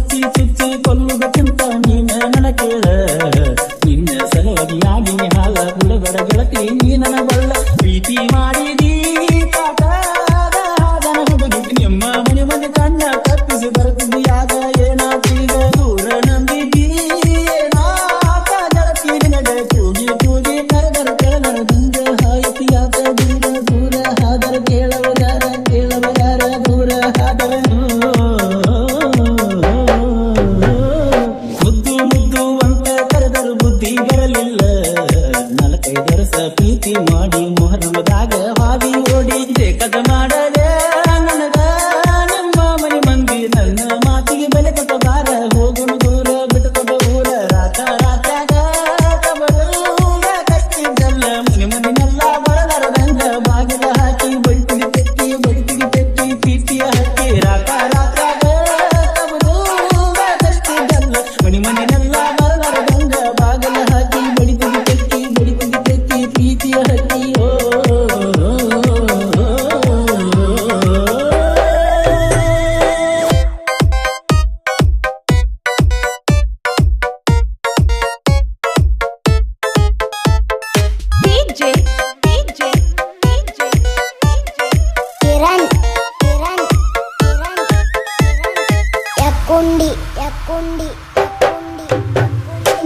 ಚುಚ್ಚಿ ಚುಚ್ಚಿ ಕೊಲ್ಲುವುದಕ್ಕಿಂತ ನೀನ ನನ್ನ ಕೇಳ ನಿನ್ನ ಸಲುವಾಗಿ ಹಾಲ ಬಿಡಬೇಡ ಗೆಳತಿ ನೀ ನನ್ನ ಬಳ್ಳ ಪ್ರೀತಿ ಮಾಡಿದೀ ಕಾಟದ ಹುಡುಗಿ ನಿಮ್ಮ ಮನೆ ಮನೆ ಕಣ್ಣ ತಪ್ಪಿಸಿ ಬರ್ತಿದ್ದಿ ಆಗ ಏನಾತೀಗ ದೂರ ನಂಬಿದ್ದೀ ಏನಾತ ಗೆಳತಿ ನಿನಗೆ ಕೂಗಿ ಕೂಗಿ ಕರೆದರ ಕೆಳಗರ ದುಂಗ ಹಾಯಿತಿ ಯಾಕ ದೂರ ದೂರ ಹಾದರ ಕೇಳವಗಾರ ದೂರ ಹಾದರ ಮುದ್ದು ಮುದ್ದು ಅಂತ ಕರೆದರು ಬುದ್ಧಿ ಬರಲಿಲ್ಲ 4-5 ವರ್ಷ ಪ್ರೀತಿ ಮಾಡಿ ಮೊಹರಮದಾಗ ಹಾದಿ ಓಡಿ ಕದ ಮಾಡಲೇ ನನಗ ನಿಮ್ಮ ಮನೆ ಮಂದಿ ನನ್ನ ಮಾತಿಗೆ ಬೆಲೆ ಕೊಟ್ಟ ಬಾರ ಹೋಗುನು ದೂರ ಬಿಟ್ಟುಕೊಟ್ಟ ಊರ ರಾತ ರಾತ್ಯಾಗ ಕಬರೂರ ಕಟ್ಟಿದ್ದಲ್ಲ ಮನೆ ಮನೆನೆಲ್ಲ ಬರಲಾರದಂಗ ಬಾಗಿಲ ಹಾಕಿ ಬಡಿತಿಗೆ ತೆತ್ತಿ ಪ್ರೀತಿಯ ಹಕ್ಕಿ ರಾತ ರಾತ್ಯಾಗ ಕಬರೂರ ಕಟ್ಟಿದ್ದಲ್ಲ ಮನೆ ಮನೆನೆಲ್ಲ ಬರಲಾರದಂಗ ಬಾಗಿಲ ಹಾಕಿ ಬಡಿತಿಗೆ ತೆತ್ತಿ ಪ್ರೀತಿಯ ಹಕ್ಕಿ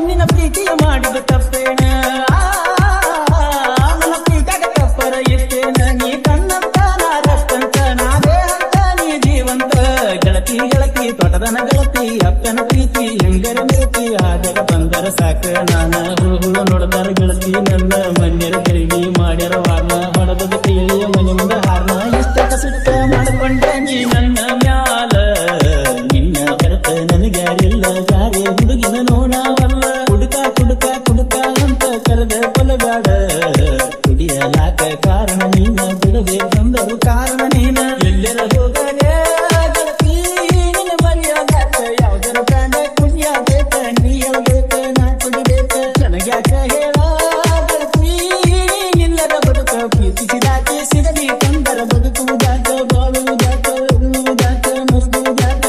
ನಿನ್ನ ಪ್ರೀತಿಯ ಮಾಡಿದ ತಪ್ಪೇನ ನನ್ನ ಪ್ರೀತಿಯಾಗ ತಪ್ಪರ ಎಷ್ಟೇನ ನೀ ಕಣ್ಣಂತ ನಾ ರಕ್ಕಂತ ನಾವೇ ಅಂತ ನೀ ಜೀವಂತ ಗೆಳತಿ ಗೆಳತಿ ತೋಟದನ ಗೆಳತಿ ಅಕ್ಕನ ಪ್ರೀತಿ ಹೆಂಗರ ಗೆಳತಿ ಆದರ ಬಂದರ ಸಾಕ ನಾನ ಹುಳು ನೋಡದಾರ ಗೆಳತಿ ನನ್ನ ಮನ್ಯರ ತೆರಿಗೆ ಮಾಡ್ಯಾರ ವಾರ್ನ ಹೊಡೆದ ಕೇಳಿಯ ಮನೆ ಮುಂದೆ ಹಾರ್ನ ಇಷ್ಟ ಕಸಿಟ್ಟ ಮಾಡಿಕೊಂಡ ನೀ ನನ್ನ ಮ್ಯಾಲ ನಿನ್ನ ಹೊರತ ನನಗ್ಯಾರಿಲ್ಲ ಜಾರಿ ಹುಡುಗಿನ ನೋಡವಲ್ಲ ಕುಡುಕ ಅಂತ ಕರೆದ ಕೊಲಬೇಡ ಕುಡಿಯಲಾಕ ಕಾರಣ ನೀನ ಬಿಡಬೇಕಂದರು ಕಾರಣ ನೀನ ಎಲ್ಲರ ಹೋಗಲೇ ಗೆಳತಿ ನಿನ್ನ ಮರೆಯಾಕ ಯಾವ್ದರ ಪ್ರಾಣ ಕುಡಿಯಬೇಕ ನೀ ಹೇಳ್ಬೇಕ ನಾ ಕುಡಿಬೇಕ ನನಗ್ಯಾಕ ಹೇಳ ಗೆಳತಿ ನಿಲ್ಲದ ಬದುಕ ಪ್ರೀತಿಸಿದಾಕೆ ಸಿಗಲಿ ಕಂದರ ಬದುಕುವುದಾಕ ಬಾಳುವುದಾಕ ಉಳುವುದಾಕ ಮರುಗುವುದಾಕ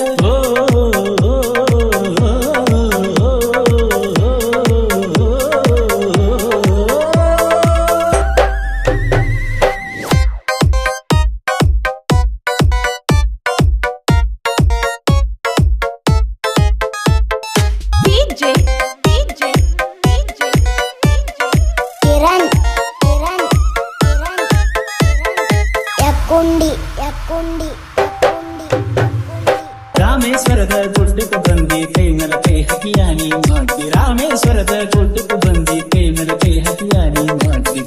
ರಾಮೇಶ್ವರದ ಗುಡ್ಡಕ್ಕೆ ಬಂದಿ ಕೈ ಮೇಲೆ ಕೈ ಹಕಿಯಾನಿ ಮಾಡಿ ರಾಮೇಶ್ವರದ ಗುಡ್ಡಕ್ಕೆ ಬಂದಿ ಕೈ ಮೇಲೆ ಕೈ ಹಕಿಯಾನಿ ಮಾಡಿ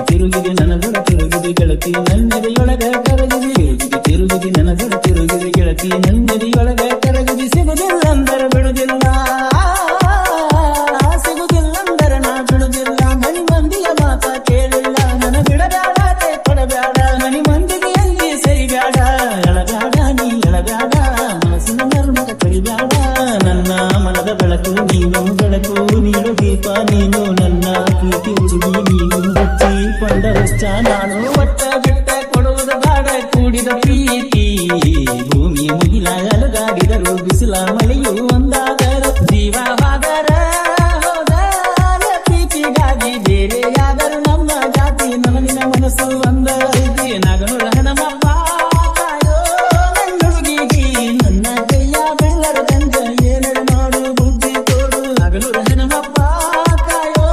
ತಿರುಗಿದೆ ನನಗುಡ ತಿರುಗಿದೆ ಗೆಳತಿ ನನ್ನೆದೆಯೊಳಗ ಕರಗಿದೆ ತಿರುಗಿದೆ ನನಗುಡ ತಿರುಗಿದೆ ಗೆಳತಿ ನನ್ನೆದೆಯೊಳಗ ಕರಗಿದೆ ಸಿಗುದಿಲ್ಲಂದರ ಬಿಡುದಿಲ್ಲ ಸಿಗುದಿಲ್ಲಂದರ ನಾ ಬಿಡುದಿಲ್ಲ ಮನಿ ಮಂದಿಯ ಮಾತ ಕೇಳಿಲ್ಲ ನನ್ನ ಬಿಡಬೇಡ ಕೊಡಬೇಡ ಮನಿ ಮಂದಿಗೆ ಎಲ್ಲಿ ಸರಿಬೇಡ ಎಳಬೇಡ ನೀ ಎಳಬೇಡ ಮನಸ್ಸಿನ ನರ್ಮದ ಕಳಿಬೇಡ ನನ್ನ ಮನದ ಬೆಳಕು ನೀನು ಬೆಳಕು ನೀಡು ದೀಪ ನೀನು ನನ್ನ ಪ್ರೀತಿ ಹುಡುಗಿ ನೀನು ಹಚ್ಚಿಕೊಂಡ ಹುಚ್ಚ ನಾನು ಒಟ್ಟ ಬಿಟ್ಟ ಕೊಡುವುದು ಬಾಡ ಕೂಡಿದ ಪ್ರೀತಿ ಭೂಮಿ ಮುಗಿಲ ಅಲುಗಾಡಿದರು ಬಿಸಿಲ ಮಳೆಯು ಒಂದಾದರು ಜೀವವಾದರ ಹೋದರ ಪ್ರೀತಿಗಾಗಿ ಬೇರೆಯಾದರು ನಮ್ಮ ಜಾತಿ ನನ್ನ ಮನಸ್ಸು ಒಂದ ಐತಿ ನಗನು ರಹನಮಪ್ಪ ಕಾಯೋ ನನ್ನ ಹುಡುಗಿಗೆ ನನ್ನ ಕೈಯ ಬೆಳ್ಳರ ಗಂಜ ಏನೆಡೆ ಮಾಡು ಬುದ್ಧಿ ತೋಡು ನಗನು ರಹನಮಪ್ಪ ಕಾಯೋ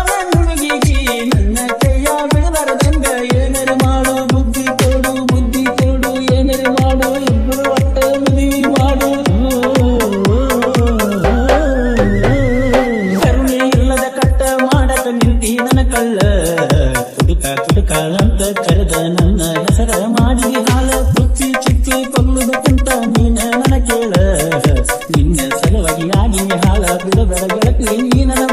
ನನ್ನ ಹುಡುಗಿಗೆ ನನ್ನ ಕೈಯ ಬೆಳ್ಳರ ಗಂಜ ಏನೆಡೆ ಮಾಡು ಬುದ್ಧಿ ತೋಡು ಏನೆಡೆ ಮಾಡು ಇಬ್ಬರು ಒಟ್ಟ ಮದುವೆ ಮಾಡು ಕರುಣೆ ಇಲ್ಲದ ಕಟ್ಟ ಮಾಡಕ ನಿಂತಿ ನನ್ನ ಕಳ್ಳ ಕುಡುಕ ಅಂತ ಕರೆದ ನನ್ನ ಹೆಸರ ಮಾಡಿ ಹಾಲ ಚುಚ್ಚಿ ಕೊಲ್ಲುವುದಕ್ಕಿಂತ ನೀನ ನನ್ನ ಕೇಳ ನಿನ್ನ ಸಲುವಾಗಿ ಹಾಲ ಬಿಡಬೇಡ ಗೆಳತಿ ನೀ ನನ್ನ